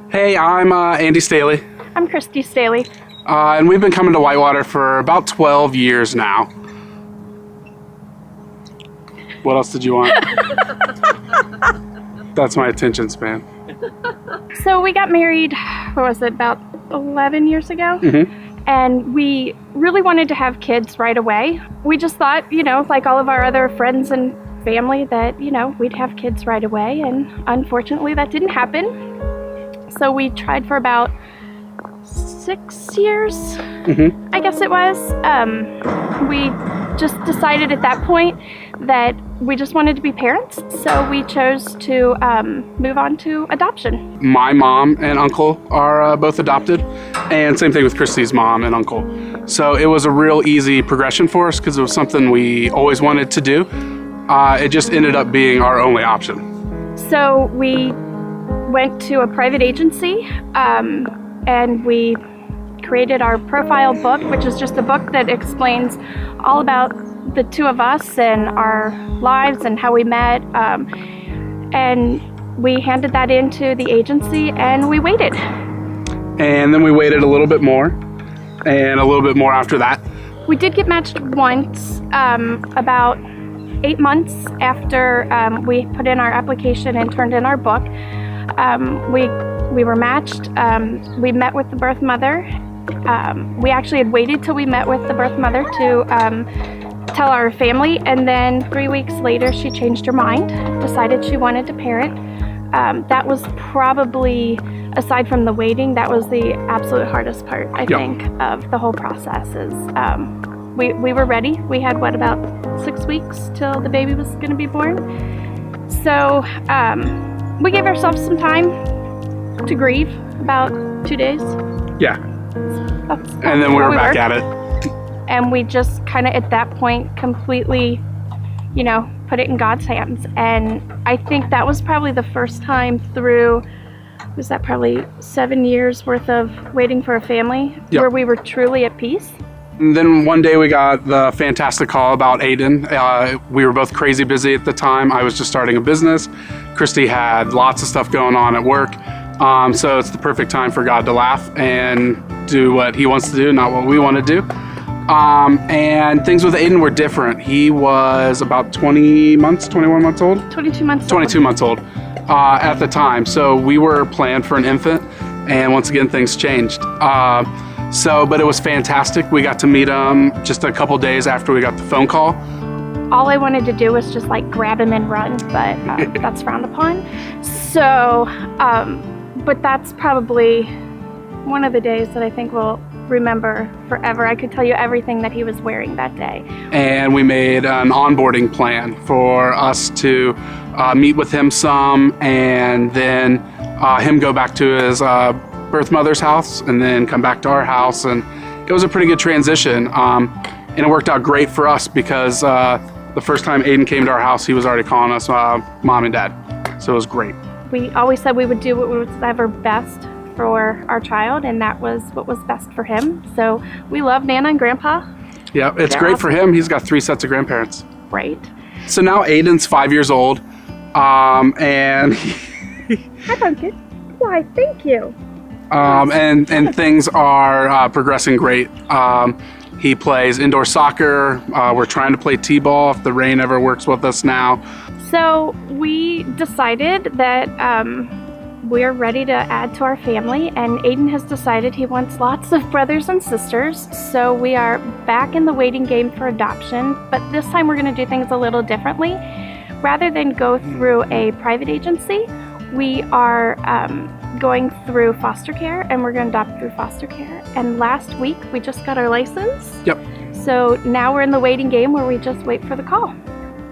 Hey, I'm Andy Staley, I'm Christy Staley. and we've been coming to Whitewater for about 12 years now. What else did you want? That's my attention span. So we got married, what was it, about 11 years ago? And we really wanted to have kids right away. We just thought, like all of our other friends and family, that, we'd have kids right away. And unfortunately, that didn't happen. So we tried for about 6 years, I guess it was. We just decided at that point that we just wanted to be parents. So we chose to move on to adoption. My mom and uncle are both adopted, and same thing with Christy's mom and uncle. So it was a real easy progression for us because it was something we always wanted to do. It just ended up being our only option. So we went to a private agency and we created our profile book, which is just a book that explains all about the two of us and our lives and how we met. And we handed that into the agency and we waited. And then we waited a little bit more, and a little bit more after that. We did get matched once, about 8 months after we put in our application and turned in our book. We were matched. We met with the birth mother. We actually had waited till we met with the birth mother to tell our family, and then 3 weeks later she changed her mind, decided she wanted to parent. That was probably, aside from the waiting, that was the absolute hardest part, I think, of the whole process. Is we were ready. We had about 6 weeks till the baby was going to be born. So we gave ourselves some time to grieve, about 2 days. Yeah. And then we were back at it. And we just kind of at that point completely, put it in God's hands. And I think that was probably the first time through, was that probably 7 years worth of waiting for a family, where we were truly at peace. And then one day we got the fantastic call about Aiden. We were both crazy busy at the time. I was just starting a business. Christy had lots of stuff going on at work. So it's the perfect time for God to laugh and do what he wants to do, not what we want to do. And things with Aiden were different. He was about 21 months old? 22 months old. 22 months old at the time. So we were planned for an infant, and once again, things changed. But it was fantastic. We got to meet him just a couple days after we got the phone call. All I wanted to do was just grab him and run, but that's frowned upon. So, but that's probably one of the days that I think we'll remember forever. I could tell you everything that he was wearing that day. And we made an onboarding plan for us to meet with him some, and then him go back to his birth mother's house and then come back to our house. And it was a pretty good transition. And it worked out great for us because the first time Aiden came to our house, he was already calling us mom and dad. So it was great. We always said we would do what was ever best for our child, and that was what was best for him. So we love Nana and Grandpa. Yeah, it's great for him. He's got 3 sets of grandparents. Right. So now Aiden's 5 years old, and Hi, Pumpkin. Why, thank you. And things are progressing great. He plays indoor soccer. We're trying to play t-ball if the rain ever works with us now. So we decided that we're ready to add to our family, and Aiden has decided he wants lots of brothers and sisters. So we are back in the waiting game for adoption, but this time we're going to do things a little differently. Rather than go through a private agency, we are going through foster care, and we're going to adopt through foster care. And last week we just got our license. Yep. So now we're in the waiting game where we just wait for the call.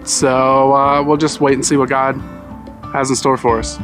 So we'll just wait and see what God has in store for us.